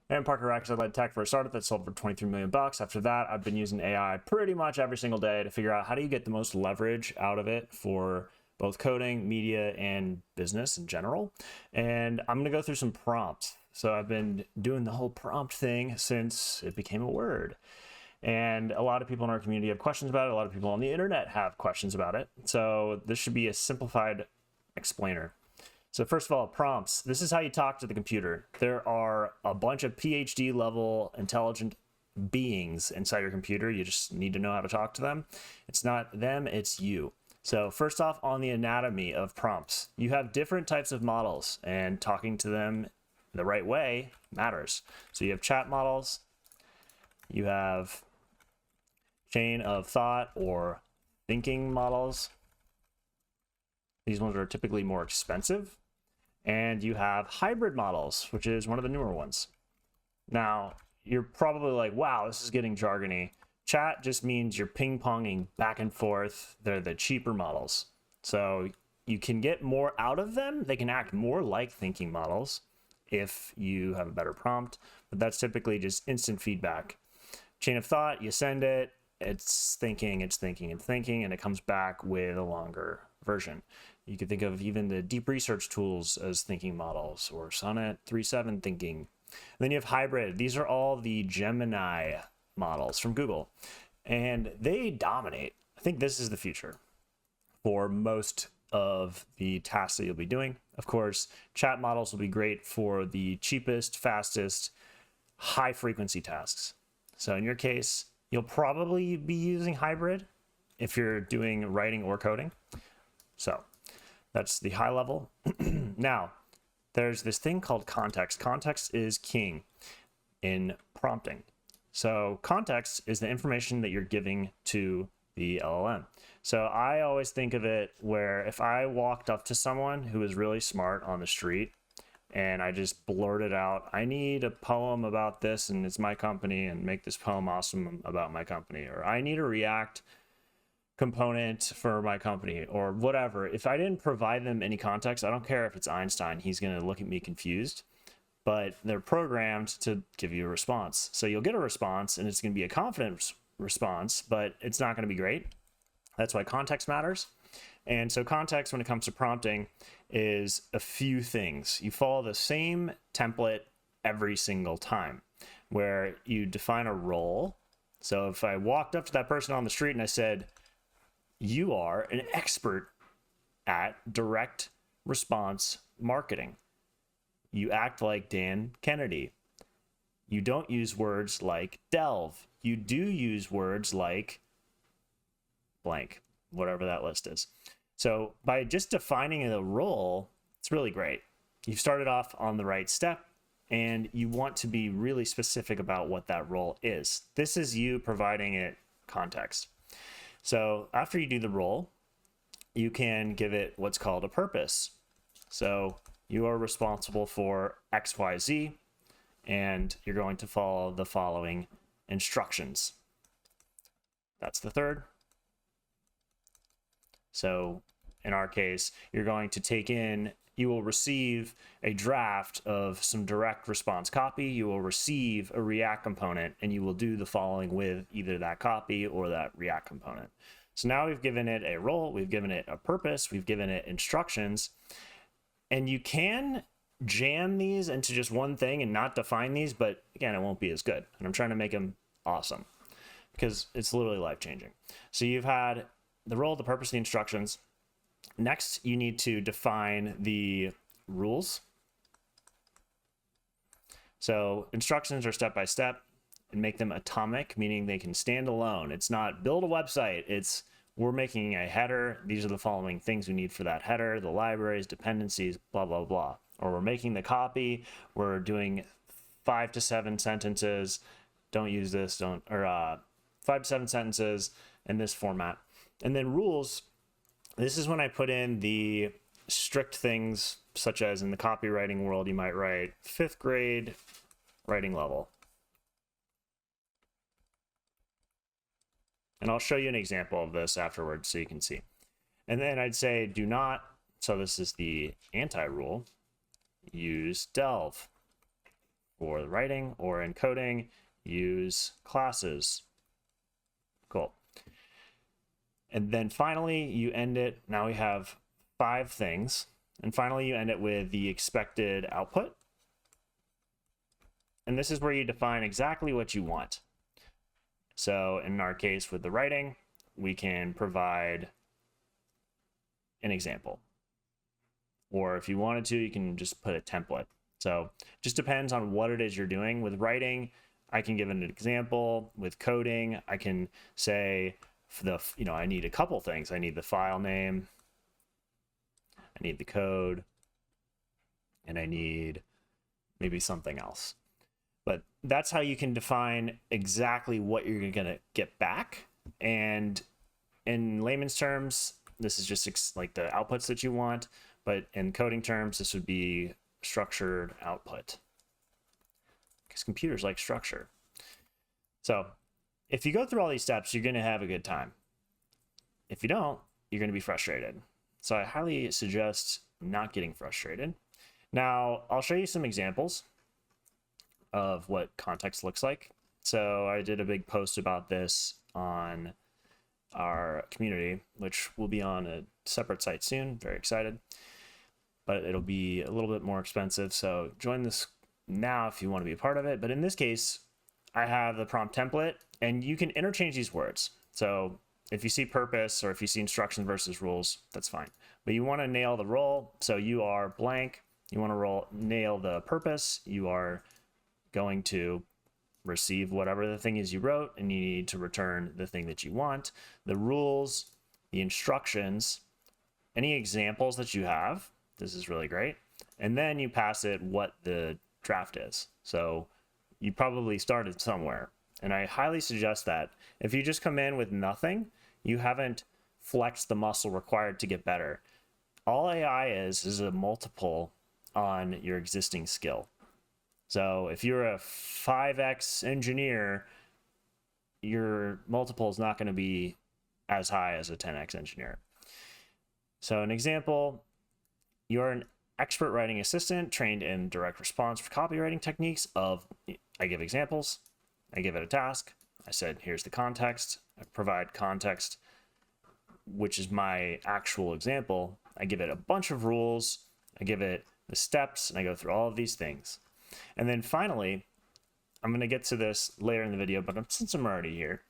And Parker Rackers, I led tech for a startup that sold for 23 million bucks. After that, I've been using AI pretty much every single day to figure out how do you get the most leverage out of it for both coding, media, and business in general. And I'm gonna go through some prompts. So I've been doing the whole prompt thing since it became a word. And a lot of people in our community have questions about it. A lot of people on the internet have questions about it. So this should be a simplified explainer. So first of all, prompts. This is how you talk to the computer. There are a bunch of PhD level intelligent beings inside your computer. You just need to know how to talk to them. It's not them, it's you. So first off, on the anatomy of prompts, you have different types of models, and talking to them the right way matters. So you have chat models, you have chain of thought or thinking models. These ones are typically more expensive. And you have hybrid models, which is one of the newer ones. Now, you're probably like, wow, this is getting jargony. Chat just means you're ping-ponging back and forth. They're the cheaper models. So you can get more out of them. They can act more like thinking models if you have a better prompt, but that's typically just instant feedback. Chain of thought, you send it, it's thinking, and it comes back with a longer version. You could think of even the deep research tools as thinking models, or Sonnet 3.7 thinking. And then you have hybrid. These are all the Gemini models from Google, and they dominate. I think this is the future for most of the tasks that you'll be doing. Of course, chat models will be great for the cheapest, fastest, high frequency tasks. So in your case, you'll probably be using hybrid if you're doing writing or coding. So that's the high level. Now, there's this thing called context. Context is king in prompting. So context is the information that you're giving to the LLM. So I always think of it where if I walked up to someone who is really smart on the street and I just blurted out, I need a poem about this and it's my company, and make this poem awesome about my company, or I need a React component for my company, or whatever. If I didn't provide them any context, I don't care if it's Einstein, he's going to look at me confused, but they're programmed to give you a response. So you'll get a response and it's going to be a confident response, but it's not going to be great. That's why context matters. And so context, when it comes to prompting, is a few things. You follow the same template every single time, where you define a role. So if I walked up to that person on the street and I said, you are an expert at direct response marketing. You act like Dan Kennedy. You don't use words like delve. You do use words like blank, whatever that list is. So by just defining the role, it's really great. You've started off on the right step, and you want to be really specific about what that role is. This is you providing it context. So after you do the role, you can give it what's called a purpose. So you are responsible for XYZ, and you're going to follow the following instructions. That's the third. So in our case, you're going to take in, you will receive a draft of some direct response copy. You will receive a React component, and you will do the following with either that copy or that React component. So now we've given it a role, we've given it a purpose, we've given it instructions, and you can jam these into just one thing and not define these, but again, it won't be as good. And I'm trying to make them awesome because it's literally life-changing. So you've had the role, the purpose, the instructions. Next, you need to define the rules. So instructions are step-by-step, and make them atomic, meaning they can stand alone. It's not build a website, it's we're making a header. These are the following things we need for that header, the libraries, dependencies, blah, blah, blah. Or we're making the copy, we're doing 5 to 7 sentences. Don't use this, 5 to 7 sentences in this format. And then rules, this is when I put in the strict things, such as in the copywriting world, you might write 5th grade writing level. And I'll show you an example of this afterwards so you can see. And then I'd say do not, so this is the anti-rule, use delve. for the writing, or in coding, use classes. Cool. And then finally, you end it. Now we have 5 things. And finally, you end it with the expected output. And this is where you define exactly what you want. So in our case with the writing, we can provide an example. Or if you wanted to, you can just put a template. So it just depends on what it is you're doing. With writing, I can give an example. With coding, I can say, I need a couple things. I need the file name, I need the code, and I need maybe something else. But that's how you can define exactly what you're going to get back. And in layman's terms, this is just like the outputs that you want. But in coding terms, this would be structured output, because computers like structure. So if you go through all these steps, you're going to have a good time. If you don't, you're going to be frustrated. So I highly suggest not getting frustrated. Now, I'll show you some examples of what context looks like. So I did a big post about this on our community, which will be on a separate site soon. Very excited, but it'll be a little bit more expensive. So join this now if you want to be a part of it. But in this case, I have the prompt template, and you can interchange these words. So if you see purpose, or if you see instructions versus rules, that's fine. But you want to nail the role. So you are blank. You want to nail the purpose. You are going to receive whatever the thing is you wrote, and you need to return the thing that you want. The rules, the instructions, any examples that you have, this is really great. And then you pass it what the draft is. So you probably started somewhere. And I highly suggest that if you just come in with nothing, you haven't flexed the muscle required to get better. All AI is a multiple on your existing skill. So if you're a 5x engineer, your multiple is not going to be as high as a 10x engineer. So an example, you're an expert writing assistant trained in direct response for copywriting techniques of, I give examples, I give it a task, I said, here's the context, I provide context, which is my actual example. I give it a bunch of rules, I give it the steps, and I go through all of these things. And then finally, I'm going to get to this later in the video, but since I'm already here,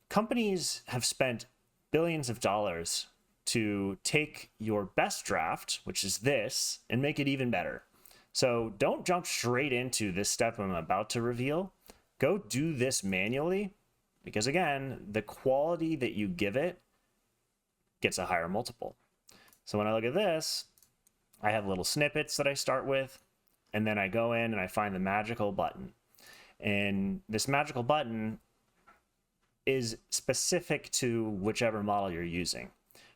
companies have spent billions of dollars to take your best draft, which is this, and make it even better. So don't jump straight into this step I'm about to reveal. Go do this manually, because again, the quality that you give it gets a higher multiple. So when I look at this, I have little snippets that I start with, and then I go in and I find the magical button. And this magical button is specific to whichever model you're using.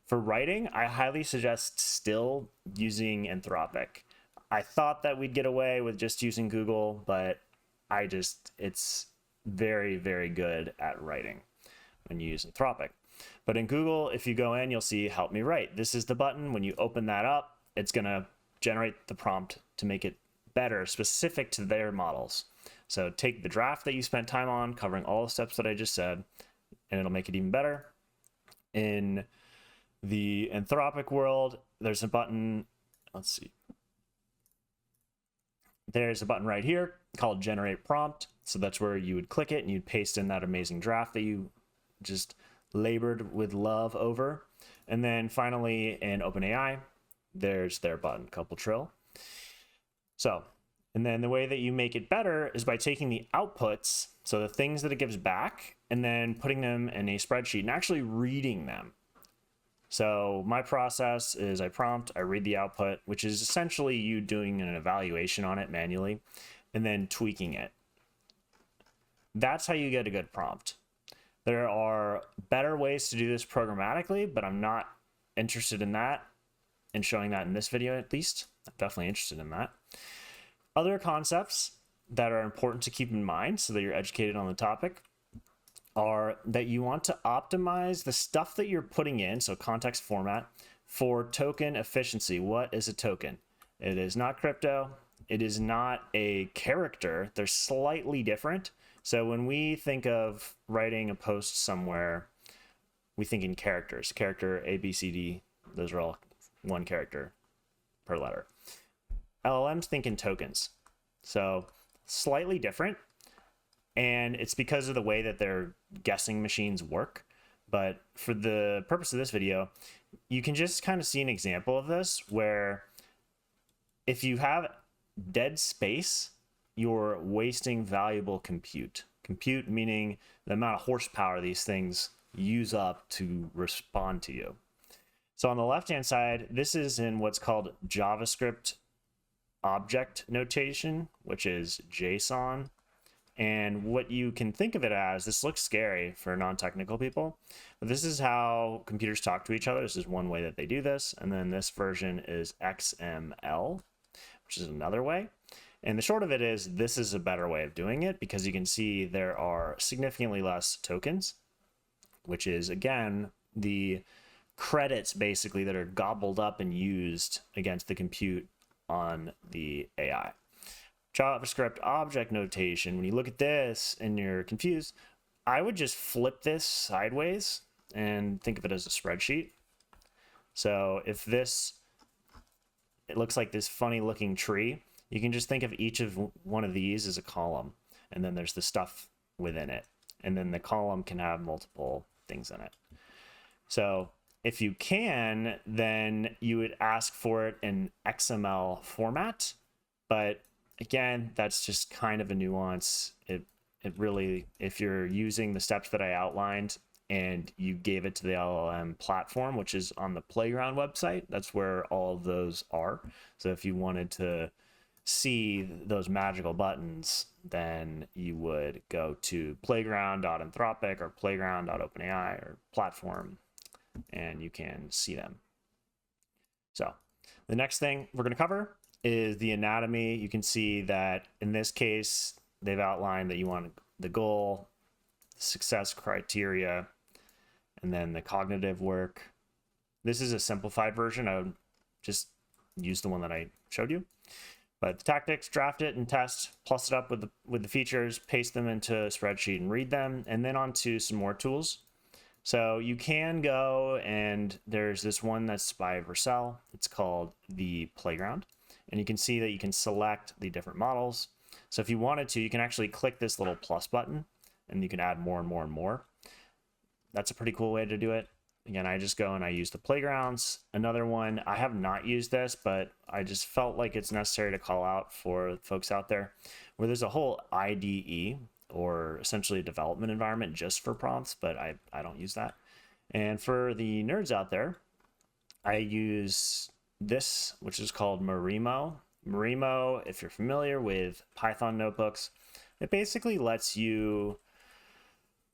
For writing, I highly suggest still using Anthropic. I thought that we'd get away with just using Google, but it's very, very good at writing when you use Anthropic. But in Google, if you go in, you'll see help me write. This is the button. When you open that up, it's gonna generate the prompt to make it better, specific to their models. So take the draft that you spent time on, covering all the steps that I just said, and it'll make it even better. In the Anthropic world, there's a button, let's see. There's a button right here called Generate Prompt. So that's where you would click it and you'd paste in that amazing draft that you just labored with love over. And then finally in OpenAI, there's their button, Couple Trill. So, and then the way that you make it better is by taking the outputs, so the things that it gives back, and then putting them in a spreadsheet and actually reading them. So my process is I prompt, I read the output, which is essentially you doing an evaluation on it manually, and then tweaking it. That's how you get a good prompt. There are better ways to do this programmatically, but I'm not interested in that and showing that in this video at least. I'm definitely interested in that. Other concepts that are important to keep in mind so that you're educated on the topic are that you want to optimize the stuff that you're putting in, so context format, for token efficiency. What is a token? It is not crypto. It is not a character. They're slightly different. So when we think of writing a post somewhere, we think in characters. Character A, B, C, D. Those are all one character per letter. LLMs think in tokens. So slightly different. And it's because of the way that their guessing machines work. But for the purpose of this video, you can just kind of see an example of this where if you have dead space, you're wasting valuable compute. Compute meaning the amount of horsepower these things use up to respond to you. So on the left-hand side, this is in what's called JavaScript object notation, which is JSON. And what you can think of it as, this looks scary for non-technical people, but this is how computers talk to each other. This is one way that they do this. And then this version is XML, which is another way. And the short of it is, this is a better way of doing it because you can see there are significantly less tokens, which is, again, the credits basically that are gobbled up and used against the compute on the AI. JavaScript object notation, when you look at this and you're confused, I would just flip this sideways and think of it as a spreadsheet. So if this, it looks like this funny looking tree, you can just think of each of one of these as a column, and then there's the stuff within it. And then the column can have multiple things in it. So if you can, then you would ask for it in XML format, but again, that's just kind of a nuance. It really, if you're using the steps that I outlined and you gave it to the LLM platform, which is on the Playground website, that's where all of those are. So if you wanted to see those magical buttons, then you would go to playground.anthropic or playground.openai or platform, and you can see them. So the next thing we're going to cover is the anatomy. You can see that in this case, they've outlined that you want the goal, success criteria, and then the cognitive work. This is a simplified version. I would just use the one that I showed you. But the tactics, draft it and test, plus it up with the features, paste them into a spreadsheet and read them, and then on to some more tools. So you can go, and there's this one that's by Vercel. It's called the Playground. And you can see that you can select the different models. So if you wanted to, you can actually click this little plus button, and you can add more and more and more. That's a pretty cool way to do it. Again, I just go and I use the Playgrounds. Another one, I have not used this, but I just felt like it's necessary to call out for folks out there, where there's a whole IDE, or essentially a development environment just for prompts, but I don't use that. And for the nerds out there, I use this, which is called Marimo. Marimo, if you're familiar with Python notebooks, it basically lets you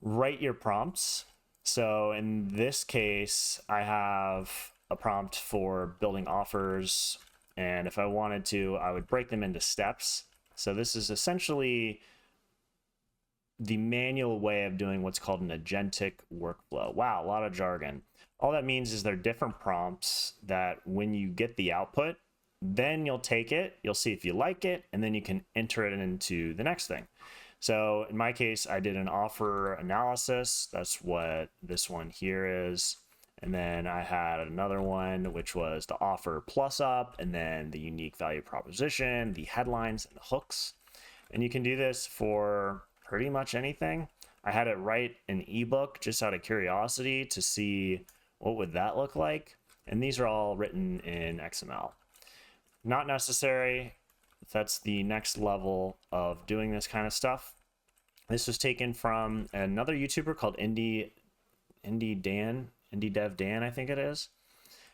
write your prompts. So in this case, I have a prompt for building offers, and if I wanted to, I would break them into steps. So this is essentially the manual way of doing what's called an agentic workflow. Wow, a lot of jargon. All that means is they're different prompts that when you get the output, then you'll take it, you'll see if you like it, and then you can enter it into the next thing. So in my case, I did an offer analysis. That's what this one here is. And then I had another one, which was the offer plus up, and then the unique value proposition, the headlines, and the hooks. And you can do this for pretty much anything. I had it write an ebook just out of curiosity to see what would that look like. And these are all written in XML. Not necessary. That's the next level of doing this kind of stuff. This was taken from another YouTuber called Indie Dev Dan, I think it is.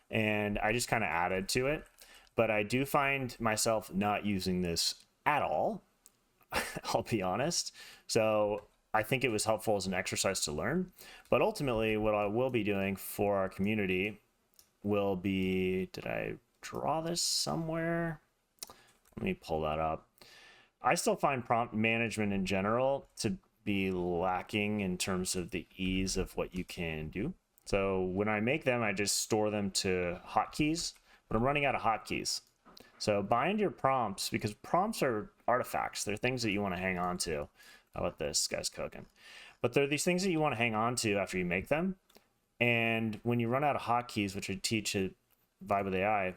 And I just kind of added to it. But I do find myself not using this at all, I'll be honest. So I think it was helpful as an exercise to learn. But ultimately, what I will be doing for our community will be, did I draw this somewhere? Let me pull that up. I still find prompt management in general to be lacking in terms of the ease of what you can do. So when I make them, I just store them to hotkeys, but I'm running out of hotkeys. So bind your prompts, because prompts are artifacts. They're things that you want to hang on to. How about this guy's cooking? But they're these things that you want to hang on to after you make them. And when you run out of hotkeys, which I teach at Vibe with AI,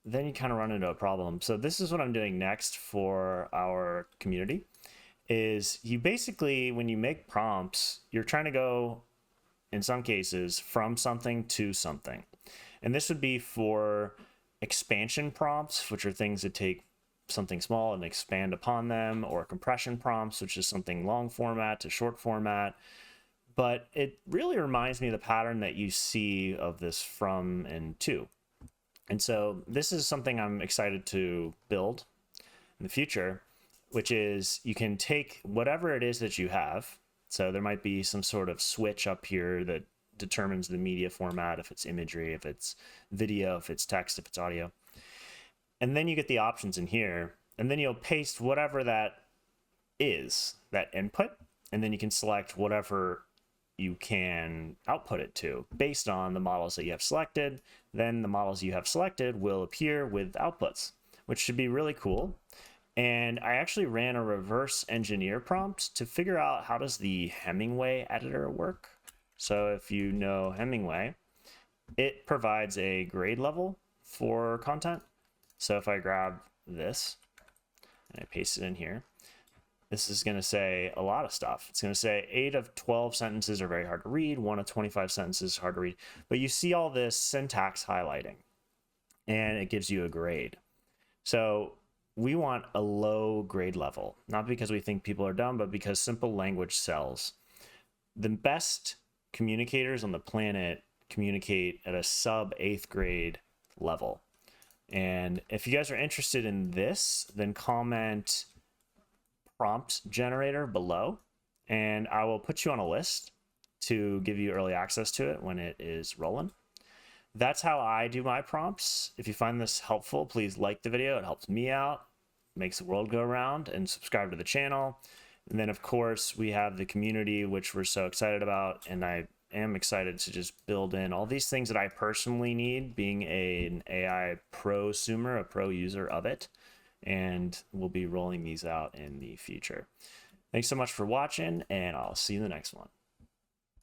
then you kind of run into a problem. So this is what I'm doing next for our community, is you basically, when you make prompts, you're trying to go, in some cases, from something to something. And this would be for expansion prompts, which are things that take something small and expand upon them, or compression prompts, which is something long format to short format. But it really reminds me of the pattern that you see of this from and to. And so this is something I'm excited to build in the future, which is you can take whatever it is that you have. So there might be some sort of switch up here that determines the media format, if it's imagery, if it's video, if it's text, if it's audio. And then you get the options in here, and then you'll paste whatever that is, that input, and then you can select whatever you can output it to based on the models that you have selected. Then the models you have selected will appear with outputs, which should be really cool. And I actually ran a reverse engineer prompt to figure out how does the Hemingway editor work. So if you know Hemingway, it provides a grade level for content. So if I grab this and I paste it in here, this is going to say a lot of stuff. It's going to say 8 of 12 sentences are very hard to read, 1 of 25 sentences is hard to read. But you see all this syntax highlighting, and it gives you a grade. So we want a low grade level, not because we think people are dumb, but because simple language sells. The best communicators on the planet communicate at a sub 8th grade level. And if you guys are interested in this, then comment prompt generator below, and I will put you on a list to give you early access to it when it is rolling. That's how I do my prompts. If you find this helpful, please like the video. It helps me out, makes the world go around, and subscribe to the channel. And then of course we have the community, which we're so excited about, and I am excited to just build in all these things that I personally need, being an AI prosumer, a pro user of it. And we'll be rolling these out in the future. Thanks so much for watching, and I'll see you in the next one.